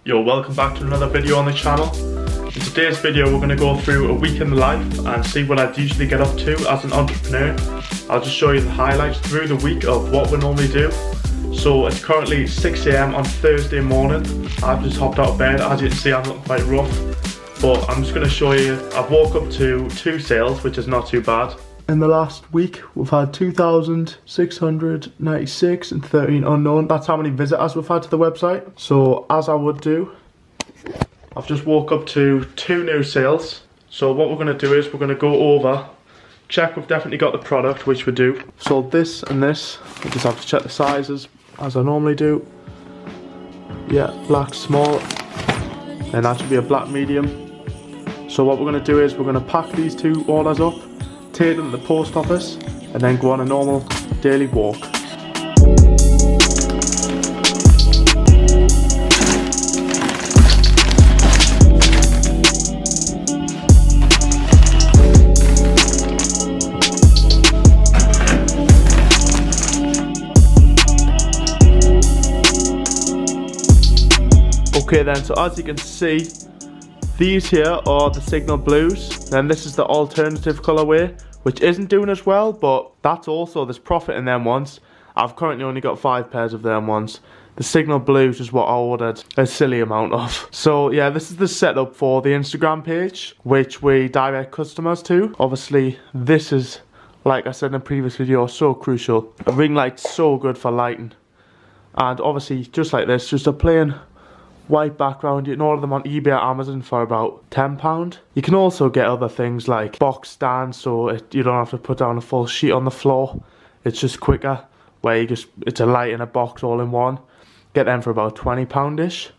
Yo, welcome back to another video on the channel. In today's video we're going to go through a week in the life and see what I usually get up to as an entrepreneur. I'll just show you the highlights through the week of what we normally do. So it's currently 6 AM on Thursday morning. I've just hopped out of bed. As you can see, I'm looking quite rough, but I'm just going to show you. I've woke up to 2 sales, which is not too bad. In the last week, we've had 2,696 and 13 unknown. That's how many visitors we've had to the website. So as I would do, I've just woke up to 2 new sales. So what we're going to do is we're going to go over, check we've definitely got the product, which we do. So this and this, I just have to check the sizes as I normally do. Yeah, black small, and that should be a black medium. So what we're going to do is we're going to pack these 2 orders up, take them to the post office, and then go on a normal daily walk. Okay then, so as you can see, these here are the signal blues, then this is the alternative colourway, which isn't doing as well, but that's also, there's profit in them ones. I've currently only got 5 pairs of them ones. The signal blues is what I ordered a silly amount of. So yeah, this is the setup for the Instagram page, which we direct customers to. Obviously, this is, like I said in a previous video, so crucial. A ring light's so good for lighting. And obviously, just like this, just a plain white background. You can order them on eBay or Amazon for about £10. You can also get other things like box stands, so you don't have to put down a full sheet on the floor. It's just quicker, where it's a light in a box all in one. Get them for about £20-ish.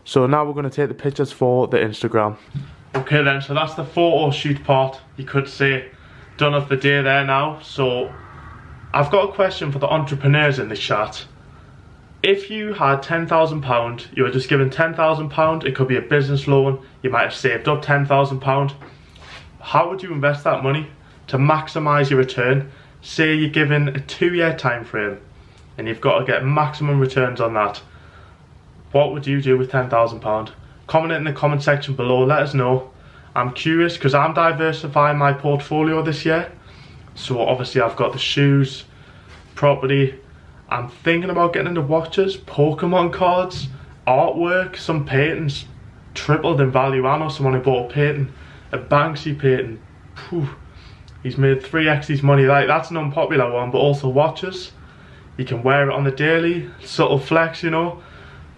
So now we're going to take the pictures for the Instagram. Okay then, so that's the photo shoot part, you could say, done of the day there now. So I've got a question for the entrepreneurs in the chat. If you had £10,000, you were just given £10,000, it could be a business loan, you might have saved up £10,000. How would you invest that money to maximise your return? Say you're given a 2-year time frame and you've got to get maximum returns on that. What would you do with £10,000? Comment it in the comment section below, let us know. I'm curious because I'm diversifying my portfolio this year. So obviously I've got the shoes, property. I'm thinking about getting into watches, Pokemon cards, artwork, some paintings tripled in value. I know someone who bought a painting, a Banksy painting. Whew, he's made 3x his money. Like, that's an unpopular one, but also watches. You can wear it on the daily, subtle flex, you know.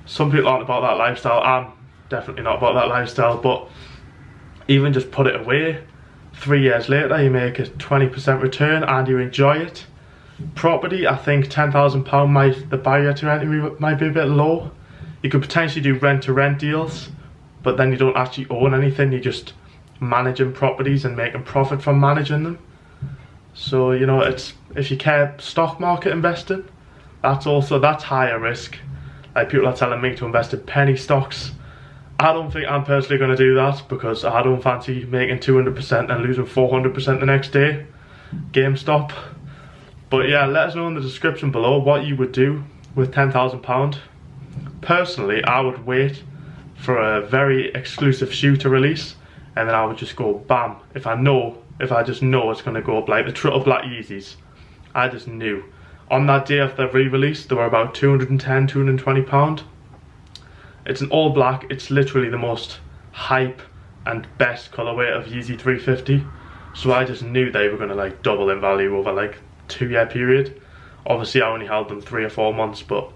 Some people aren't about that lifestyle. I'm definitely not about that lifestyle, but even just put it away. 3 years later, you make a 20% return and you enjoy it. Property, I think £10,000 the barrier to entry might be a bit low. You could potentially do rent-to-rent deals, but then you don't actually own anything, you're just managing properties and making profit from managing them. So, you know, it's, if you care stock market investing, that's higher risk. Like, people are telling me to invest in penny stocks. I don't think I'm personally going to do that, because I don't fancy making 200% and losing 400% the next day. GameStop. But yeah, let us know in the description below what you would do with £10,000. Personally, I would wait for a very exclusive shoe to release, and then I would just go bam. If I just know it's going to go up, like the Triple Black Yeezys. I just knew. On that day of the re-release, they were about £210, £220. It's an all black, it's literally the most hype and best colourway of Yeezy 350. So I just knew they were going to like double in value over like 2-year period. Obviously I only held them 3 or 4 months, but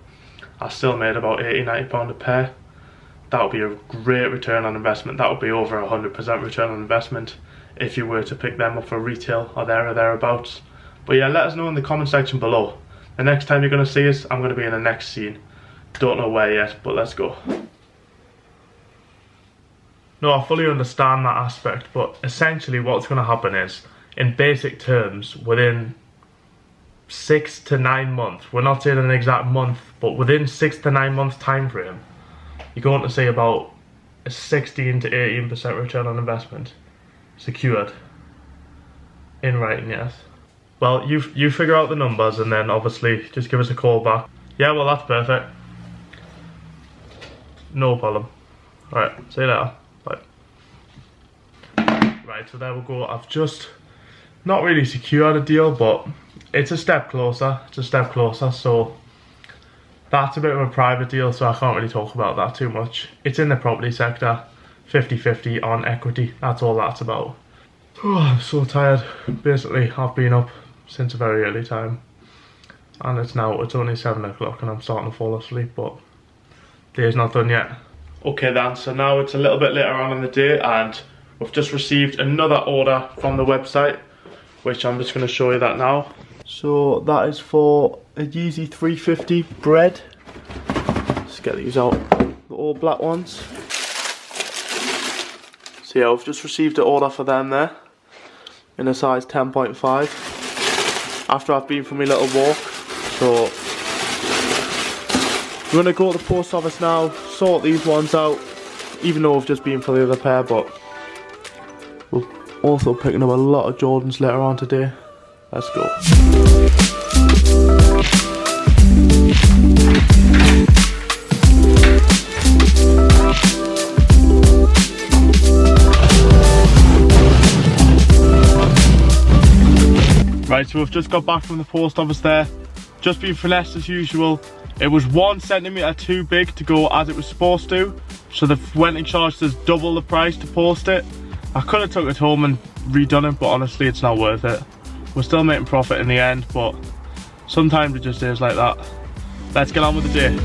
I still made about £80-90 a pair. That would be a great return on investment. That would be over 100% return on investment if you were to pick them up for retail or there or thereabouts. But yeah, let us know in the comment section below. The next time you're going to see us, I'm going to be in the next scene. Don't know where yet, but let's go. No, I fully understand that aspect, but essentially what's going to happen is, in basic terms, within 6 to 9 months, we're not saying an exact month, but within 6 to 9 months time frame, you're going to see about a 16 to 18% return on investment secured in writing, yes. Well, you figure out the numbers and then obviously just give us a call back. Yeah, well, that's perfect. No problem. Alright, see you later. Bye. Right, so there we go. I've just not really secured a deal, but it's a step closer. It's a step closer, so that's a bit of a private deal, so I can't really talk about that too much. It's in the property sector, 50-50 on equity. That's all that's about. Oh, I'm so tired. Basically, I've been up since a very early time, and it's only 7 o'clock and I'm starting to fall asleep, but day's not done yet. Okay then, so now it's a little bit later on in the day and we've just received another order from the website, which I'm just going to show you that now. So that is for a Yeezy 350 bread. Let's get these out, the all black ones. So yeah, I've just received an order for them there, in a size 10.5, after I've been for my little walk. So we're going to go to the post office now, sort these ones out, even though I've just been for the other pair, but we're also picking up a lot of Jordans later on today. Let's go. Right, so we've just got back from the post office there. Just been finessed as usual. It was 1 centimetre too big to go as it was supposed to, so they went and charged us double the price to post it. I could have took it home and redone it, but honestly it's not worth it. We're still making profit in the end, but sometimes it just is like that. Let's get on with the day.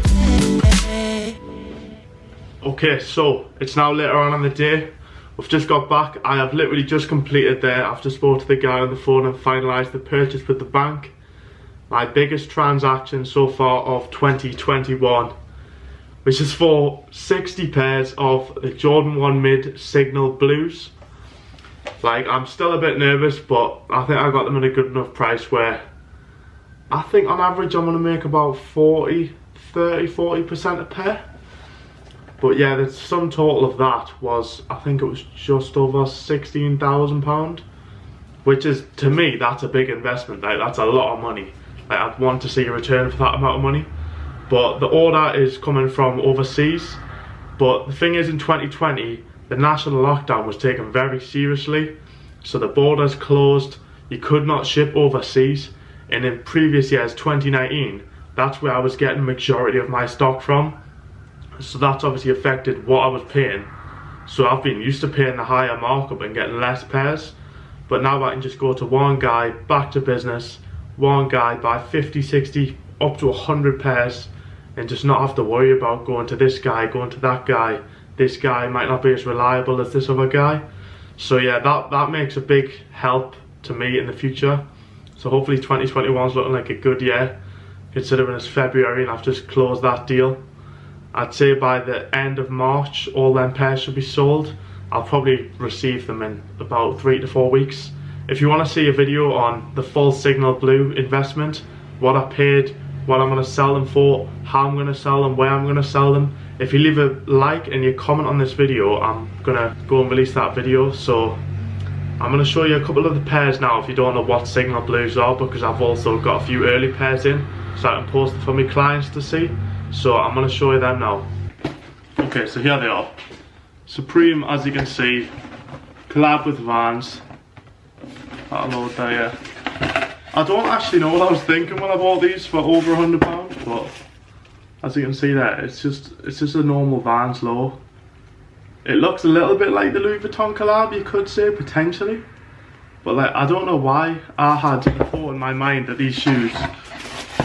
Okay, so it's now later on in the day. We've just got back. I have literally just completed there. I've just spoke to the guy on the phone and finalised the purchase with the bank. My biggest transaction so far of 2021, which is for 60 pairs of the Jordan 1 Mid Signal Blues. Like, I'm still a bit nervous, but I think I got them at a good enough price where I think on average I'm going to make about 40% a pair. But yeah, the sum total of that was, I think it was just over £16,000, which is, to me, that's a big investment. Like, that's a lot of money. Like, I'd want to see a return for that amount of money. But the order is coming from overseas. But the thing is, in 2020, the national lockdown was taken very seriously. So the borders closed, you could not ship overseas. And in previous years, 2019, that's where I was getting the majority of my stock from. So that's obviously affected what I was paying. So I've been used to paying the higher markup and getting less pairs. But now I can just go to one guy, back to business, one guy, buy 50, 60, up to 100 pairs, and just not have to worry about going to this guy, going to that guy. This guy might not be as reliable as this other guy. So yeah, that makes a big help to me in the future. So hopefully 2021 is looking like a good year, considering it's February and I've just closed that deal. I'd say by the end of March, all them pairs should be sold. I'll probably receive them in about 3 to 4 weeks. If you want to see a video on the full Signal Blue investment, what I paid, what I'm going to sell them for, how I'm going to sell them, where I'm going to sell them, if you leave a like and you comment on this video, I'm going to go and release that video. So I'm going to show you a couple of the pairs now if you don't know what Signal Blues are, because I've also got a few early pairs in so I can post them for my clients to see. So I'm going to show you them now. Okay, so here they are. Supreme, as you can see, collab with Vans. That'll load there, yeah. I don't actually know what I was thinking when I bought these for over £100, but as you can see there, it's just a normal Vans low. It looks a little bit like the Louis Vuitton collab, you could say, potentially. But like, I don't know why I had the thought in my mind that these shoes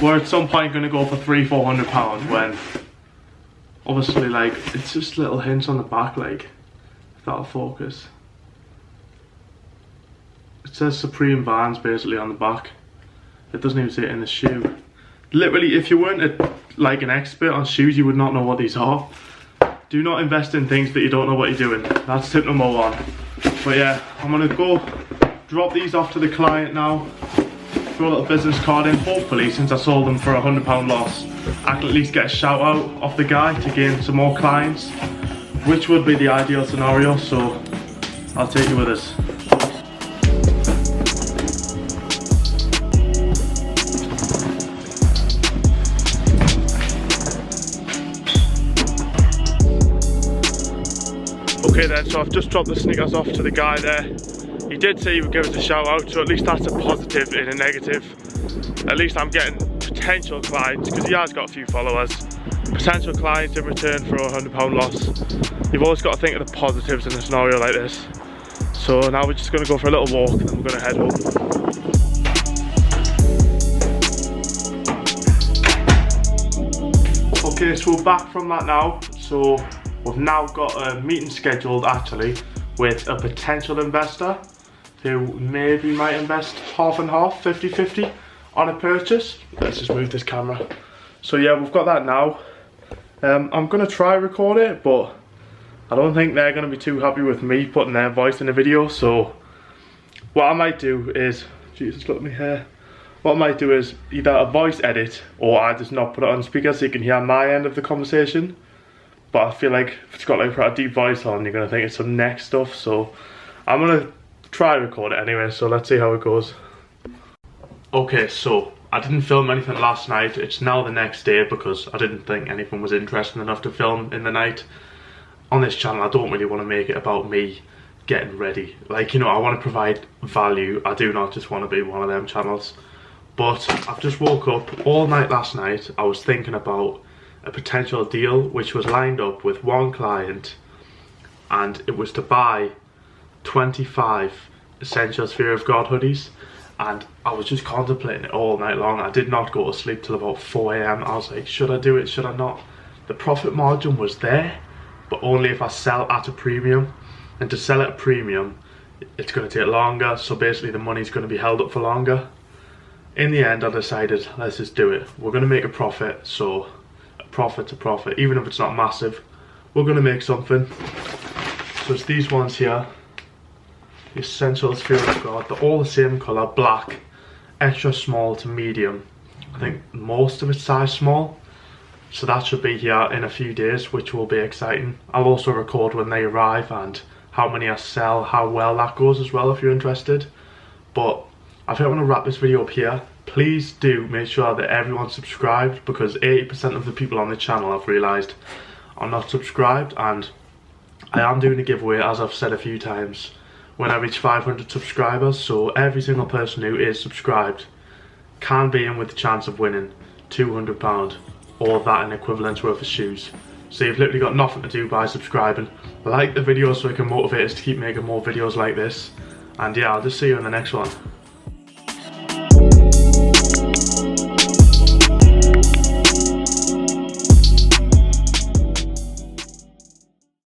were at some point going to go for £300-400 when obviously, like, it's just little hints on the back, like, if that'll focus. It says Supreme Vans basically on the back. It doesn't even say it in the shoe. Literally, if you weren't like an expert on shoes, you would not know what these are. Do not invest in things that you don't know what you're doing. That's tip number 1. But yeah, I'm gonna go drop these off to the client now. Throw a little business card in. Hopefully, since I sold them for a £100 loss, I can at least get a shout out off the guy to gain some more clients, which would be the ideal scenario. So I'll take you with us. Okay then, so I've just dropped the sneakers off to the guy there. He did say he would give us a shout out, so at least that's a positive in a negative. At least I'm getting potential clients, because he has got a few followers. Potential clients in return for a £100 loss. You've always got to think of the positives in a scenario like this. So now we're just going to go for a little walk and then we're going to head home. Okay, so we're back from that now. So we've now got a meeting scheduled actually with a potential investor who maybe might invest half and half, 50-50 on a purchase. Let's just move this camera. So yeah, we've got that now. I'm going to try record it, but I don't think they're going to be too happy with me putting their voice in the video. So what I might do is, Jesus, look at me hair. What I might do is either a voice edit or I just not put it on speaker so you can hear my end of the conversation. But I feel like if it's got like a deep voice on, you're going to think it's some neck stuff. So I'm going to try record it anyway, so let's see how it goes. Okay, so I didn't film anything last night. It's now the next day because I didn't think anything was interesting enough to film in the night. On this channel, I don't really want to make it about me getting ready. Like, you know, I want to provide value. I do not just want to be one of them channels. But I've just woke up all night last night. I was thinking about a potential deal which was lined up with one client, and it was to buy 25 Essentials Fear of God hoodies. And I was just contemplating it all night long. I did not go to sleep till about 4 AM. I was like, should I do it, should I not? The profit margin was there, but only if I sell at a premium. And to sell at a premium, it's going to take longer, so basically the money's going to be held up for longer. In the end, I decided, let's just do it. We're going to make a profit, so a profit's a profit, even if it's not massive. We're going to make something. So it's these ones here. The Essentials Fear of God. They're all the same colour, black, extra small to medium. I think most of it's size small. So that should be here in a few days, which will be exciting. I'll also record when they arrive and how many I sell, how well that goes as well if you're interested. But I think I'm going to wrap this video up here. Please do make sure that everyone's subscribed, because 80% of the people on the channel I've realised are not subscribed, and I am doing a giveaway, as I've said a few times, when I reach 500 subscribers. So every single person who is subscribed can be in with the chance of winning £200 or that in equivalent worth of shoes. So you've literally got nothing to do by subscribing. Like the video so it can motivate us to keep making more videos like this. And yeah, I'll just see you in the next one.